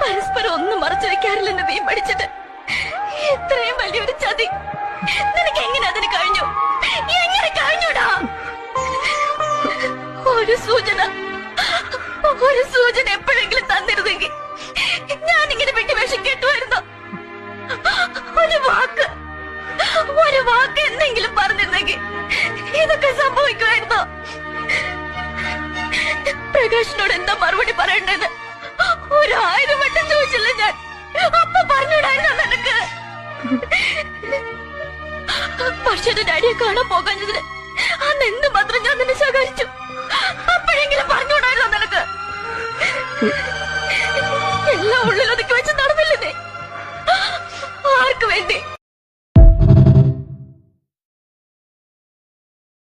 പരസ്പരം ഒന്നും മറച്ചു വെക്കാറില്ലെന്ന് നീ പഠിച്ചത്. ഇത്രയും വലിയൊരു ചതി നിനക്ക് എങ്ങനെ അതിന് കഴിഞ്ഞു? എങ്ങനെ കഴിഞ്ഞൂടാ? ഒരു സൂചന എപ്പോഴെങ്കിലും തന്നിരുന്നെങ്കിൽ ഞാനിങ്ങനെ വിട്ടുവേഷം കേട്ടുമായിരുന്നു. ഒരു വാക്ക് എന്തെങ്കിലും പറഞ്ഞിരുന്നെങ്കിൽ ഇതൊക്കെ സംഭവിക്കുമായിരുന്നോ? പ്രകാശിനോട് എന്താ മറുപടി പറയണ്ടേന്ന് 1000 വട്ടം ചോദിച്ചില്ല ഞാൻ. അപ്പൊ പറഞ്ഞൂടായിരുന്നോ നിനക്ക്? പക്ഷെ ഡാഡിയെ കാണാൻ പോകാഞ്ഞതിന് അന്ന് എന്ത് മാത്രം ഞാൻ നിന്നെ ശകാരിച്ചു.